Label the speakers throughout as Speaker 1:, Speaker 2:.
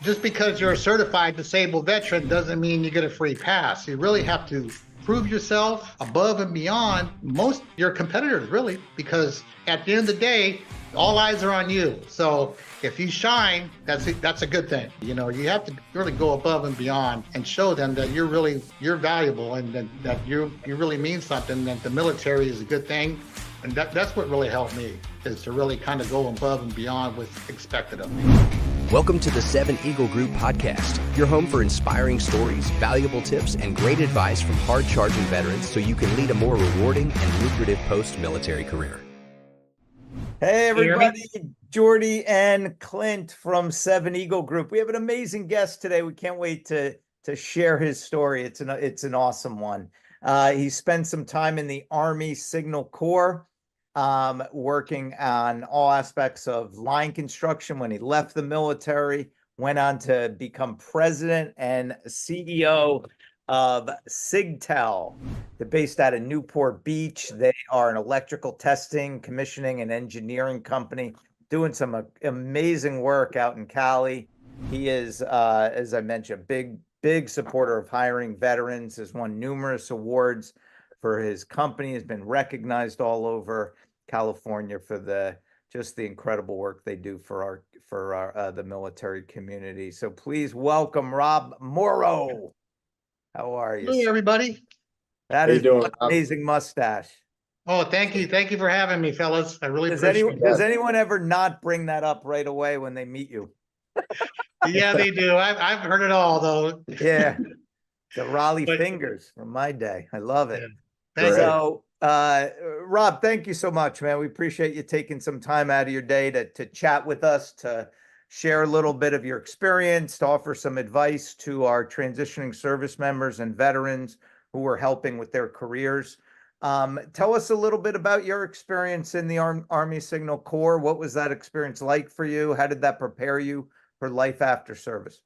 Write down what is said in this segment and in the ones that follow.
Speaker 1: just because you're a certified disabled veteran doesn't mean you get a free pass. You really have to prove yourself above and beyond most your competitors, really, because at the end of the day, all eyes are on you. So if you shine, that's a good thing. You know, you have to really go above and beyond and show them that you're valuable and that you really mean something, that the military is a good thing. And that's what really helped me, is to really kind of go above and beyond what's expected of me.
Speaker 2: Welcome to the 7 Eagle Group podcast, your home for inspiring stories, valuable tips, and great advice from hard-charging veterans so you can lead a more rewarding and lucrative post-military career.
Speaker 3: Hey, everybody. Jordy and Clint from 7 Eagle Group. We have an amazing guest today. We can't wait to share his story. It's an awesome one. He spent some time in the Army Signal Corps, working on all aspects of line construction when he left the military, went on to become president and CEO of Sigtel. They're based out of Newport Beach. They are an electrical testing, commissioning, and engineering company doing some amazing work out in Cali. He is, as I mentioned, a big supporter of hiring veterans, has won numerous awards for his company, has been recognized all over California for the incredible work they do for the military community. So please welcome Rob Morrow. How are you?
Speaker 1: Hey, everybody.
Speaker 3: That is an amazing mustache.
Speaker 1: Oh, thank you. Thank you for having me, fellas. I really appreciate it.
Speaker 3: Does anyone ever not bring that up right away when they meet you?
Speaker 1: Yeah, they do. I've heard it all, though.
Speaker 3: Yeah. The Raleigh fingers from my day. I love it.
Speaker 1: Yeah.
Speaker 3: So, Rob, thank you so much, man. We appreciate you taking some time out of your day to chat with us, to share a little bit of your experience, to offer some advice to our transitioning service members and veterans who are helping with their careers. Tell us a little bit about your experience in the Army Signal Corps. What was that experience like for you? How did that prepare you for life after service?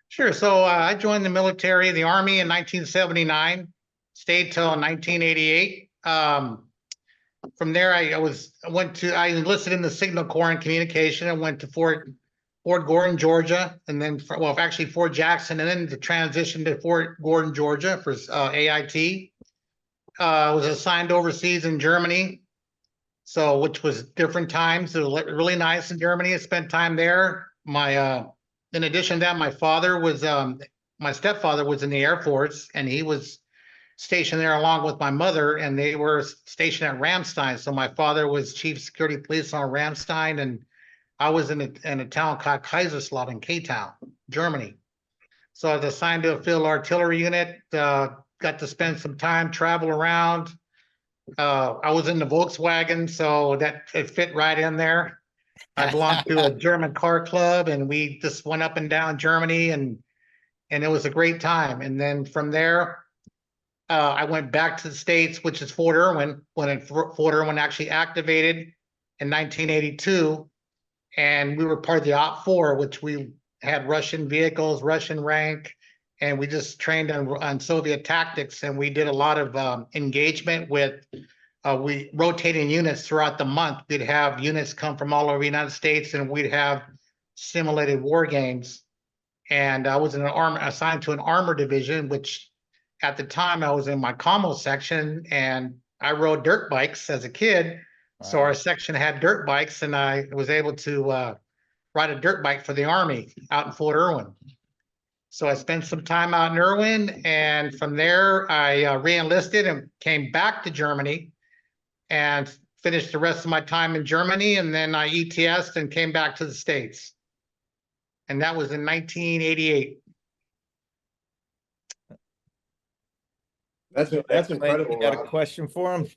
Speaker 1: Sure. So I joined the military, the Army, in 1979, stayed till 1988. From there, I enlisted in the Signal Corps in communication and went to Fort Gordon, Georgia, and then Fort Jackson, and then the transition to Fort Gordon, Georgia for AIT. I was assigned overseas in Germany, which was different times. It was really nice in Germany. I spent time there. In addition to that, my stepfather was in the Air Force, and he was stationed there along with my mother, and they were stationed at Ramstein. So my father was chief security police on Ramstein, and I was in a town called Kaiserslautern in K-Town, Germany. So I was assigned to a field artillery unit, got to spend some time, travel around. I was in the Volkswagen, so that it fit right in there. I belonged to a German car club, and we just went up and down Germany, and it was a great time. And then from there, I went back to the States, which is Fort Irwin, when Fort Irwin actually activated in 1982. And we were part of the OP4, which we had Russian vehicles, Russian rank, and we just trained on Soviet tactics. And we did a lot of engagement with, we rotating units throughout the month. We'd have units come from all over the United States, and we'd have simulated war games. And I was assigned to an armor division, which at the time I was in my commo section, and I rode dirt bikes as a kid. Wow. So our section had dirt bikes, and I was able to ride a dirt bike for the Army out in Fort Irwin. So I spent some time out in Irwin, and from there I re-enlisted and came back to Germany and finished the rest of my time in Germany, and then I ETS'd and came back to the States. And that was in 1988.
Speaker 4: That's incredible.
Speaker 3: You got a question for him?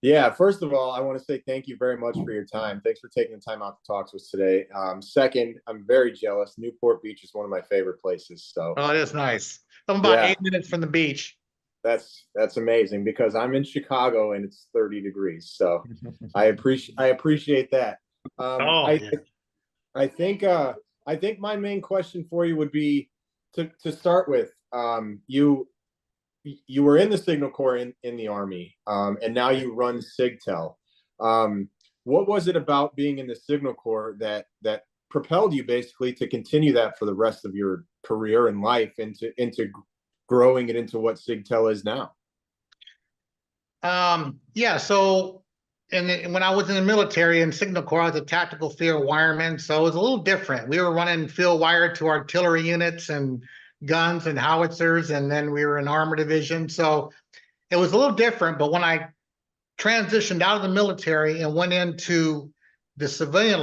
Speaker 4: Yeah, first of all, I want to say thank you very much for your time. Thanks for taking the time out to talk to us today. Second, I'm very jealous. Newport Beach is one of my favorite places. So
Speaker 1: it is nice. I'm about 8 minutes from the beach.
Speaker 4: That's amazing, because I'm in Chicago and it's 30 degrees. So I appreciate that. I think my main question for you would be to start with, you were in the Signal Corps in the Army, and now you run Sigtel. What was it about being in the Signal Corps that propelled you basically to continue that for the rest of your career and life into growing it into what Sigtel is now?
Speaker 1: Yeah, so when I was in the military in Signal Corps, I was a tactical field wireman, so it was a little different. We were running field wire to artillery units and guns and howitzers, and then we were in armor division. So it was a little different, but when I transitioned out of the military and went into the civilian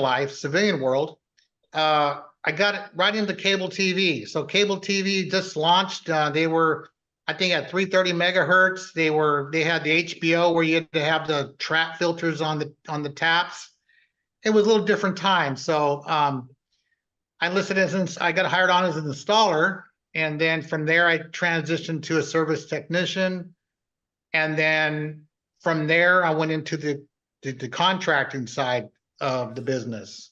Speaker 1: world, I got it right into cable TV. So cable TV just launched. They were, I think, at 330 megahertz. They had the HBO where you had to have the trap filters on the taps. It was a little different time. So I got hired on as an installer, and then from there I transitioned to a service technician, and then from there I went into the contracting side of the business.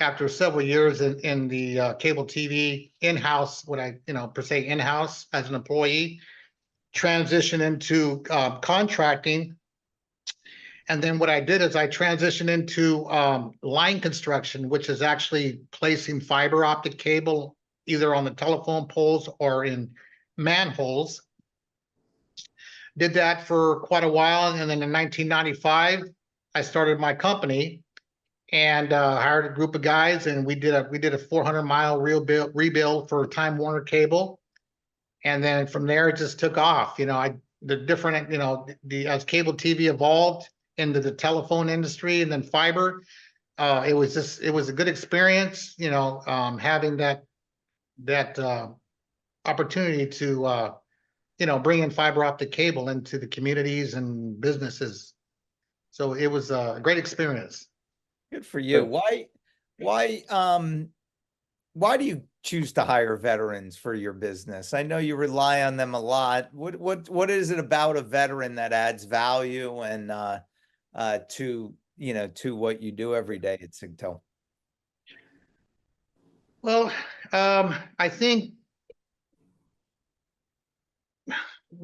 Speaker 1: After several years in the cable TV in-house, per se in-house as an employee, transition into contracting. And then what I did is I transitioned into line construction, which is actually placing fiber optic cable either on the telephone poles or in manholes. Did that for quite a while. And then in 1995, I started my company and hired a group of guys, and we did a 400-mile rebuild for Time Warner Cable, and then from there it just took off. As cable TV evolved into the telephone industry and then fiber, it was a good experience. Having that opportunity to bring in fiber optic cable into the communities and businesses. So it was a great experience.
Speaker 3: Good for you. Why do you choose to hire veterans for your business? I know you rely on them a lot. What is it about a veteran that adds value and to what you do every day at Sigtel?
Speaker 1: Well, I think,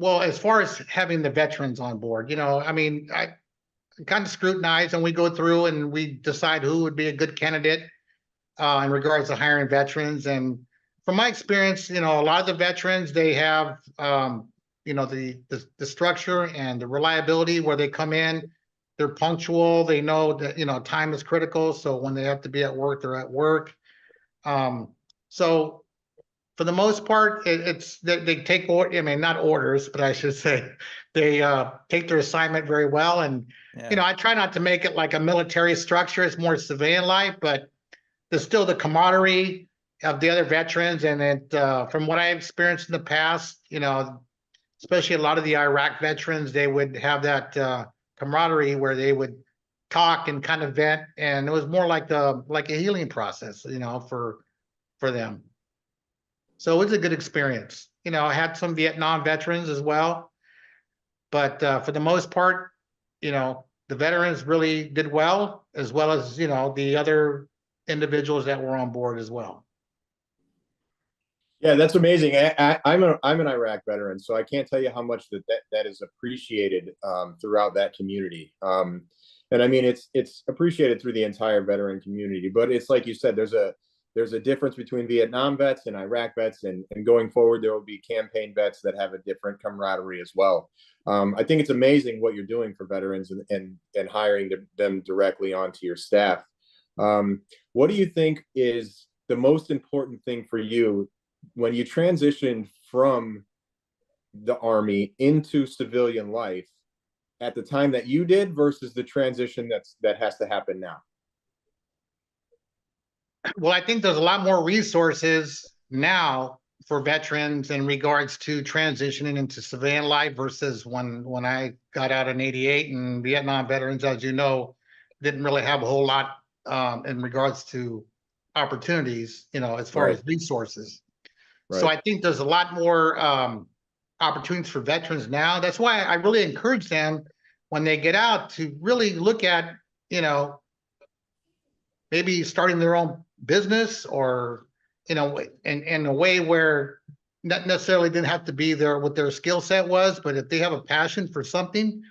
Speaker 1: as far as having the veterans on board, I kind of scrutinize, and we go through and we decide who would be a good candidate in regards to hiring veterans. And from my experience, a lot of the veterans, they have the structure and the reliability where they come in, they're punctual, they know that time is critical, so when they have to be at work, they're at work. So for the most part, it's they take not orders, but I should say they take their assignment very well. And I try not to make it like a military structure. It's more civilian life, but there's still the camaraderie of the other veterans. And from what I've experienced in the past, especially a lot of the Iraq veterans, they would have that camaraderie where they would talk and kind of vent, and it was more like a healing process, for them. So it was a good experience. I had some Vietnam veterans as well, but for the most part, the veterans really did well as the other individuals that were on board as well.
Speaker 4: Yeah, that's amazing. I'm an Iraq veteran, so I can't tell you how much that is appreciated throughout that community. And I mean, it's appreciated through the entire veteran community. But it's like you said, there's a difference between Vietnam vets and Iraq vets, and going forward, there will be campaign vets that have a different camaraderie as well. I think it's amazing what you're doing for veterans and hiring them directly onto your staff. What do you think is the most important thing for you when you transitioned from the Army into civilian life at the time that you did versus the transition that has to happen now?
Speaker 1: Well, I think there's a lot more resources now for veterans in regards to transitioning into civilian life versus when I got out in '88, and Vietnam veterans, as you know, didn't really have a whole lot in regards to opportunities, as far as resources. Right. So I think there's a lot more opportunities for veterans now. That's why I really encourage them when they get out to really look at, maybe starting their own business, or in a way where not necessarily didn't have to be there what their skill set was, but if they have a passion for something,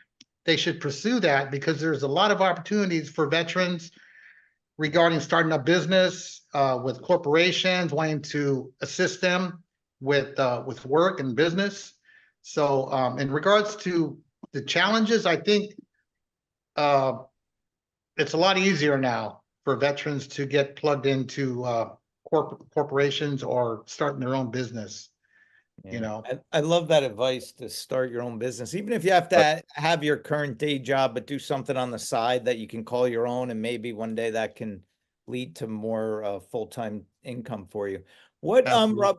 Speaker 1: they should pursue that, because there's a lot of opportunities for veterans regarding starting a business, with corporations, wanting to assist them with work and business. So in regards to the challenges, I think it's a lot easier now for veterans to get plugged into corporations or starting their own business. You know,
Speaker 3: I love that advice to start your own business, even if you have to have your current day job, but do something on the side that you can call your own, and maybe one day that can lead to more full-time income for you. What Rob,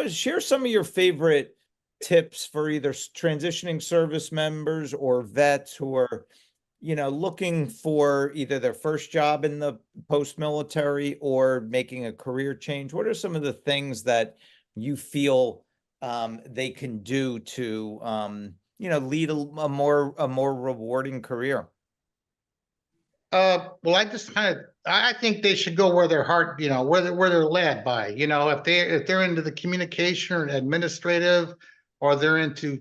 Speaker 3: share some of your favorite tips for either transitioning service members or vets who are, looking for either their first job in the post-military or making a career change. What are some of the things that you feel they can do to lead a more rewarding career?
Speaker 1: Well, I think they should go where their heart, where they're led by. If they're into the communication or administrative, or they're into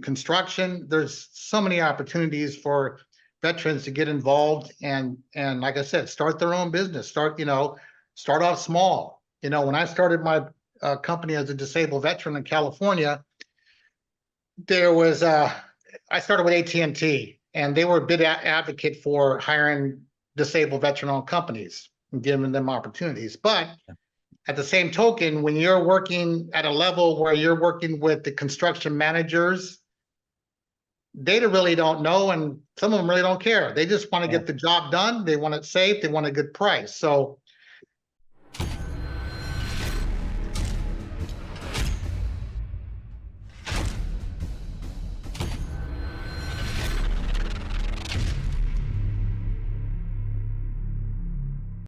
Speaker 1: construction, there's so many opportunities for veterans to get involved and like I said, start their own business. Start off small. When I started my company as a disabled veteran in California, there was I started with AT&T. And they were a big advocate for hiring disabled veteran-owned companies and giving them opportunities. But at the same token, when you're working at a level where you're working with the construction managers, they really don't know, and some of them really don't care. They just want to get the job done. They want it safe. They want a good price. So